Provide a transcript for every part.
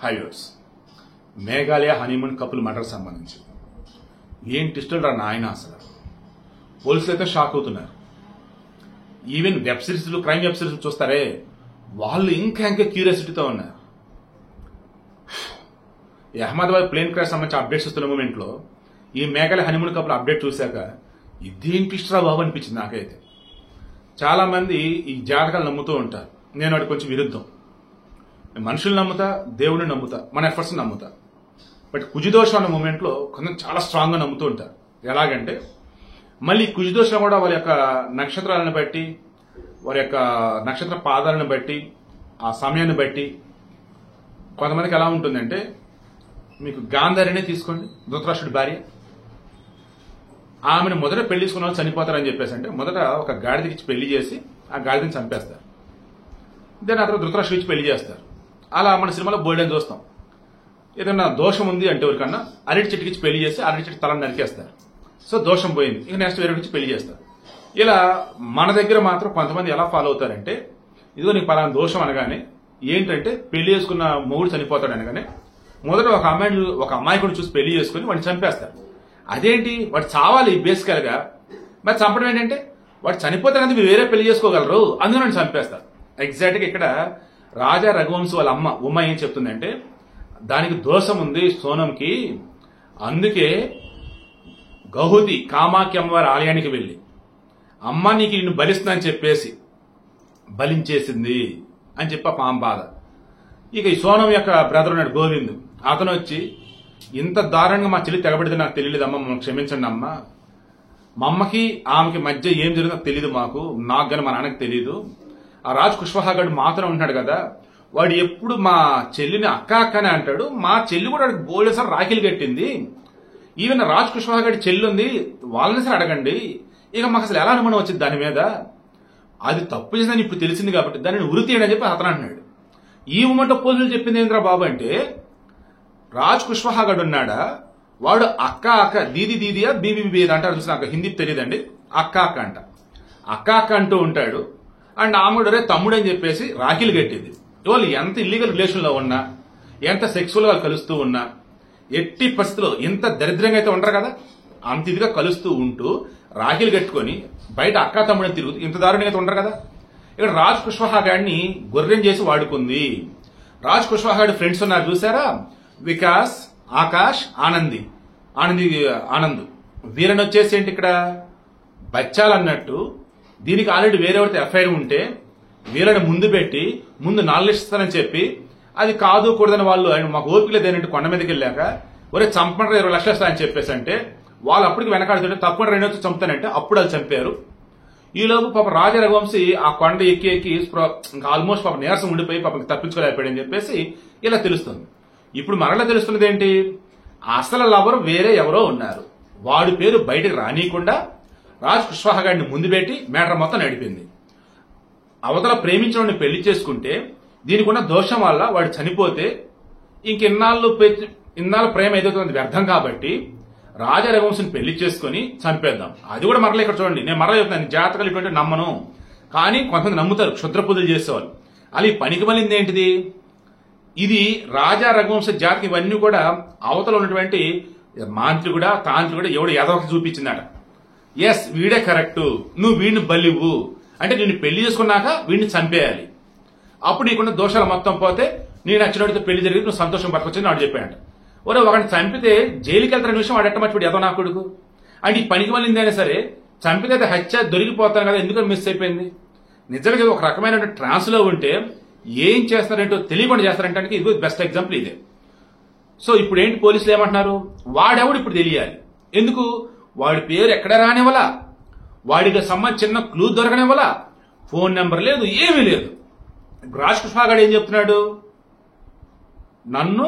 Highways Meghalaya honeymoon couple murder సంబంధించి ఏం ట్విస్టులు రా నాయన. అసలు పోలీసులు అయితే షాక్ అవుతున్నారు. ఈవెన్ వెబ్ సిరీస్లు, క్రైమ్ వెబ్ సిరీస్ చూస్తారే, వాళ్ళు ఇంకా క్యూరియాసిటీతో ఉన్నారు. ఈ అహ్మదాబాద్ ప్లేన్ క్రాష్ సంబంధించి అప్డేట్స్ వస్తున్న మూమెంట్ లో ఈ మేఘాలయ హనీమూన్ కపుల్ అప్డేట్ చూశాక ఇదేం ట్విస్ట్ రా బాబు అనిపించింది నాకైతే. చాలా మంది ఈ జాతకాలు నమ్ముతూ ఉంటారు. నేను వాటి కొంచెం విరుద్ధం. మనుషులు నమ్ముతా, దేవుడిని నమ్ముతా, మన ఎఫర్ట్స్ నమ్ముతా. బట్ కుజదోషం అన్న మూమెంట్ లో కొంచెం చాలా స్ట్రాంగ్ గా నమ్ముతూ ఉంటారు. ఎలాగంటే మళ్ళీ కుజదోషం కూడా వాళ్ళ యొక్క నక్షత్రాలను బట్టి, వారి యొక్క నక్షత్ర పాదాలను బట్టి, ఆ సమయాన్ని బట్టి కొంతమందికి ఎలా ఉంటుందంటే, మీకు గాంధారినే తీసుకోండి, ధృతరాష్ట్రుడి భార్య. ఆమెను మొదట పెళ్లి చేసుకున్న వాళ్ళు చనిపోతారని చెప్పేసి అంటే మొదట ఒక గాడిదకి ఇచ్చి పెళ్లి చేసి ఆ గాడిదని చంపేస్తారు. దాని ఆ తర్వాత ధృతరాష్ట్రుడు ఇచ్చి పెళ్లి చేస్తారు. అలా మన సినిమాలో బోల్డెన్ చూస్తాం. ఏదైనా దోషం ఉంది అంటే ఎవరికన్నా అరటి చెట్టుకి ఇచ్చి పెళ్లి చేసి అరటి చెట్టు తలను నరికేస్తారు. సో దోషం పోయింది, ఇక నెక్స్ట్ వేరే ఇచ్చి పెళ్లి చేస్తారు. ఇలా మన దగ్గర మాత్రం కొంతమంది ఎలా ఫాలో అవుతారంటే, ఇదిగో నీకు పలానా దోషం అనగానే ఏంటంటే పెళ్లి చేసుకున్న మొగుడు చనిపోతాడు అనగానే మొదట ఒక అమ్మాయిని చూసి పెళ్లి చేసుకుని వాడిని చంపేస్తారు. అదేంటి, వాడు చావాలి బేసికల్ గా. మరి చంపడం ఏంటంటే వాడు చనిపోతానంటే మీరు వేరే పెళ్లి చేసుకోగలరు, అందులో నన్ను చంపేస్తారు. ఎగ్జాక్ట్ గా ఇక్కడ రాజా రఘువంశ్ వాళ్ళ అమ్మ ఉమ్మ ఏం చెప్తుందంటే, దానికి దోషం ఉంది సోనంకి, అందుకే గౌహతి కామాఖ్య అమ్మవారి ఆలయానికి వెళ్లి అమ్మ నీకు నిన్ను బలిస్తుందని చెప్పేసి బలించేసింది అని చెప్పి పాము బాధ. ఇక ఈ సోనం యొక్క బ్రదర్ ఉన్నాడు గోవింద్, అతను వచ్చి ఇంత దారుణంగా మా చెల్లి తెగబడితే నాకు తెలియలేదమ్మా, మమ్మల్ని క్షమించండి అమ్మ, మా అమ్మకి ఆమెకి మధ్య ఏం జరిగిందో తెలియదు, నాకు గాని మా నాన్నకి తెలియదు. ఆ రాజ్ కుష్వాహాగడ్ మాత్రం ఉంటాడు కదా, వాడు ఎప్పుడు మా చెల్లిని అక్క అక్కనే అంటాడు, మా చెల్లి కూడా వాడికి బోల్డేసారి రాఖీలు కట్టింది, ఈవెన్ రాజ్ కుష్వాహాగడ్ చెల్లి ఉంది, వాళ్ళని సరే అడగండి, ఇక మాకు అసలు ఎలా అనుమానం వచ్చింది దాని మీద, అది తప్పు చేసిందని ఇప్పుడు తెలిసింది కాబట్టి దానిని ఉరి తీయడని చెప్పి అతను అంటున్నాడు. ఈ మూమెంట్ పోలీసులు చెప్పింది ఏంద్రా బాబు అంటే, రాజ్ కుష్వాహాగడ్ ఉన్నాడా, వాడు అక్క అక్క దీది దీదియా బీబీ అంటారు చూసి, నాకు హిందీ తెలియదండి, అక్క అక్క అంట, అక్క అక్క అంటూ ఉంటాడు. అండ్ ఆమె తమ్ముడు అని చెప్పేసి రాఖీలు కట్టింది. వాళ్ళు ఎంత ఇల్లీగల్ రిలేషన్ లో ఉన్నా, ఎంత సెక్సువల్ గా కలుస్తూ ఉన్నా, ఎట్టి పరిస్థితుల్లో ఇంత దరిద్రంగా అయితే ఉండరు కదా, అంత ఇదిగా కలుస్తూ ఉంటూ రాఖీలు కట్టుకొని బయట అక్క తమ్ముడని తిరుగుతూ ఇంత దారుణంగా అయితే ఉండరు కదా. ఇక్కడ రాజ్ కుష్వాహాగాడిని గొర్రెం చేసి వాడుకుంది. రాజ్ కుష్వాహాగడ్ ఫ్రెండ్స్ ఉన్నారు చూసారా, వికాస్, ఆకాష్, ఆనంద్ వీరని వచ్చేసి ఏంటి ఇక్కడ బచ్చాలన్నట్టు, దీనికి ఆల్రెడీ వేరెవరితో ఎఫ్ఐఆర్ ఉంటే వీళ్ళని ముందు పెట్టి ముందు 4 లక్షలు ఇస్తానని చెప్పి, అది కాదు కూడదని వాళ్ళు ఆయన మాకు ఓపిక లేదంటే కొండ మీదకి వెళ్ళాక ఒరే చంపండి 20 లక్షలు ఇస్తానని చెప్పేసి అంటే వాళ్ళు అప్పటికి వెనకాడుతుంటే తప్పకుండా 2 వచ్చి చంపుతానంటే అప్పుడు వాళ్ళు చంపారు. ఈలోపు పాప రాజా రఘువంశీ ఆ కొండ ఎక్కి ఇంకా ఆల్మోస్ట్ పాప నీరసం ఉండిపోయి పాపకి తప్పించుకోలేకపోయాడని చెప్పేసి ఇలా తెలుస్తుంది. ఇప్పుడు మరలా తెలుస్తున్నది ఏంటి, అసలు లవర్ వేరే ఎవరో ఉన్నారు, వాడి పేరు బయటకు రానియకుండా రాజ్ కుష్వాహాగాడిని ముందు పెట్టి మేటర్ మొత్తం నడిపింది. అవతల ప్రేమించిన పెళ్లి చేసుకుంటే దీనికి ఉన్న దోషం వల్ల వాడు చనిపోతే ఇంకెన్నాళ్ళు ప్రేమ ఏదైతే వ్యర్థం కాబట్టి రాజా రఘువంశిని పెళ్లి చేసుకుని చంపేద్దాం. అది కూడా మరలా ఇక్కడ చూడండి, నేను మరలా చెప్తాను, జాతకాలు ఇటువంటి నమ్మను, కానీ కొంతమంది నమ్ముతారు క్షుద్ర పూజలు చేసేవాళ్ళు. అలా పనికి మళ్ళింది ఏంటిది, ఇది రాజా రఘువంశ జాతకి ఇవన్నీ కూడా అవతల ఉన్నటువంటి మాంత్రికుడా తాంత్రికుడా ఎవడు ఎదవకి చూపించిందట. ఎస్ వీడే కరెక్ట్, నువ్వు వీడిని బలివ్వు అంటే నిన్ను పెళ్లి చేసుకున్నాక వీడిని చంపేయాలి, అప్పుడు నీకున్న దోషాలు మొత్తం పోతే నేను నచ్చినడితో పెళ్లి జరిగి నువ్వు సంతోషం పట్టుకొచ్చని వాడు చెప్పాడు. ఒరే ఒకటి చంపితే జైలుకి వెళ్తారనే విషయం వాడు ఎట్టమర్చిపోయాడు ఎదో నా కొడుకు. అంటే ఈ పనికి మళ్ళీ అయినా సరే చంపితే అది హత్య దొరికిపోతాను కదా, ఎందుకని మిస్ అయిపోయింది. నిజంగా ఒక రకమైన ట్రాన్స్ లో ఉంటే ఏం చేస్తారంటో తెలియకుండా చేస్తారంటే ఇది బెస్ట్ ఎగ్జాంపుల్ ఇదే. సో ఇప్పుడు ఏంటి పోలీసులు ఏమంటున్నారు, వాడెవడు ఇప్పుడు తెలియాలి, ఎందుకు వాడి పేరు ఎక్కడ రానివ్వలా, వాడికి సంబంధించిన చిన్న క్లూ దొరకనివ్వలా, ఫోన్ నెంబర్ లేదు, ఏమీ లేదు. రాజ్ కుష్వాహాగడ్ ఏం చెప్తున్నాడు, నన్ను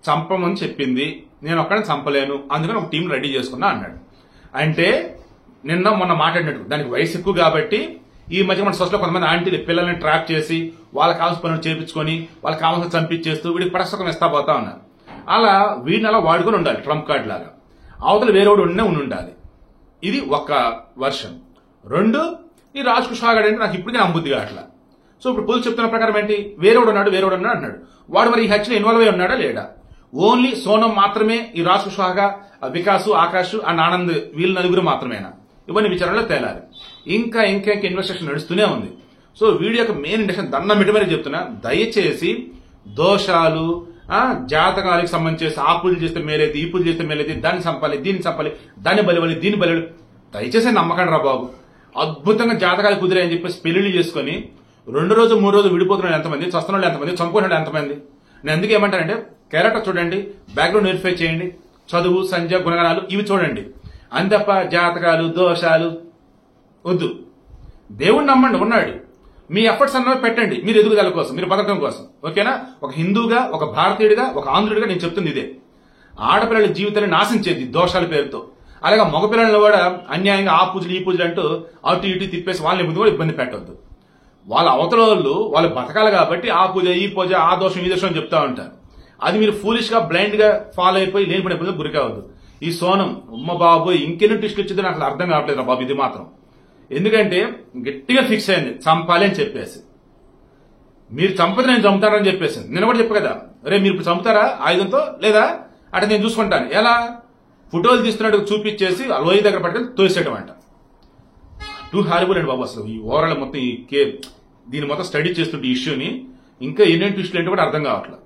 చంపమని చెప్పింది, నేను ఒక్కడిని చంపలేను, అందుకని ఒక టీం రెడీ చేసుకున్నా అన్నాడు. అంటే నిన్న మొన్న మాట్లాడినట్టు దానికి వయసు ఎక్కువ కాబట్టి ఈ మధ్య మన సొసైటీలో కొంతమంది ఆంటీలు పిల్లల్ని ట్రాప్ చేసి వాళ్ళకి కావాల్సిన పనులు చేపించుకొని వాళ్ళకి కావాల్సిన చంపించేస్తూ వీడికి పరస్పరం ఇస్తా పోతా ఉన్నారు. అలా వీడిని అలా వాడుకొని ఉండాలి, ట్రంప్ కార్డ్ లాగా, అవతల వేరేవాడు ఉండాలి. ఇది ఒక వర్షన్. 2, ఈ రాజ్ కుష్వాహాగడ్ అంటే నాకు ఇప్పటికే నమ్ముద్ది అట్లా. సో ఇప్పుడు పోలీసు చెప్తున్న ప్రకారం ఏంటి, వేరేవాడు ఉన్నాడు అన్నాడు. వాడు మరి ఈ హత్యలో ఇన్వాల్వ్ అయి ఉన్నాడా లేడా? ఓన్లీ సోనం మాత్రమే ఈ రాజ్ కుష్వాహా, వికాస్, ఆకాష్ అండ్ ఆనంద్ వీళ్ళు నలుగురు మాత్రమేనా? ఇవన్నీ విచారణలో తేలాలి. ఇంకా ఇన్వెస్టిగేషన్ నడుస్తూనే ఉంది. సో వీడియో యొక్క మెయిన్ ఇంటెన్షన్ దండం పెట్టి మరీ చెప్తున్నా, దయచేసి దోషాలు, జాతకాలకు సంబంధించి ఆ పూజలు చేస్తే మేలైతే, ఈ పూజలు చేస్తే మేలైతే, దాన్ని చంపాలి, దీన్ని చంపాలి, దాన్ని బలివాలి, దీన్ని బలివాలి, దయచేసి నమ్మకండి రా బాబు. అద్భుతంగా జాతకాలు కుదిరాయని చెప్పేసి పెళ్లిళ్ళు చేసుకుని 2 రోజు 3 రోజులు విడిపోతున్నాడు ఎంతమంది, చస్తున్నాడు ఎంతమంది, చంపుకున్నాడు ఎంతమంది. నేను ఎందుకు ఏమంటానంటే క్యారెక్టర్ చూడండి, బ్యాక్గ్రౌండ్ వెరిఫై చేయండి, చదువు, సంధ్య, గుణగణాలు ఇవి చూడండి. అంతప్ప జాతకాలు, దోషాలు వద్దు. దేవుణ్ణి నమ్మండి, ఉన్నాడు. మీ ఎఫర్ట్స్ అన్నవి పెట్టండి మీరు ఎదుగుదల కోసం, మీరు బతకడం కోసం. ఓకేనా? ఒక హిందూగా, ఒక భారతీయుడిగా, ఒక ఆంధ్రుడిగా నేను చెప్తుంది ఇదే. ఆడపిల్లల జీవితాన్ని నాశించేది దోషాల పేరుతో. అలాగే మగపిల్లలను కూడా అన్యాయంగా ఆ పూజలు, ఈ పూజలు అంటూ అటు ఇటు తిప్పేసి వాళ్ళని ముందు కూడా ఇబ్బంది పెట్టవద్దు. వాళ్ళ అవతల వాళ్ళు బతకాలి కాబట్టి ఆ పూజ, ఈ పూజ, ఆ దోషం, ఈ దోషం అని చెప్తా ఉంటారు. అది మీరు ఫూలిష్ గా, బ్లైండ్ గా ఫాలో అయిపోయి లేనిపోయిన ఇబ్బందులు గురి కావద్దు. ఈ సోనం ఉమ్మ బాబు ఇంకెన్ని ట్విస్టులు ఇచ్చిందో నాకు అర్థం కావట్లేదు రా బాబు ఇది మాత్రం. ఎందుకంటే గట్టిగా ఫిక్స్ అయింది చంపాలి అని చెప్పేసి. మీరు చంపదు నేను చంపుతానని చెప్పేసి నేను కూడా చెప్పు కదా, రే మీరు ఇప్పుడు చంపుతారా ఆయుధంతో లేదా అంటే నేను చూసుకుంటాను. ఎలా ఫోటోలు తీస్తున్నట్టు చూపించేసి లోయ దగ్గర పట్టుకొని తోసేయడం అంట. టూ హారిబుల్ అండి బాబు. అసలు ఈ ఓవరాల్ మొత్తం దీని మొత్తం స్టడీ చేస్తుంటే ఇష్యూని ఇంకా ఎన్నెన్ని ట్విస్టులు ఏంటో కూడా అర్థం కావట్లేదు.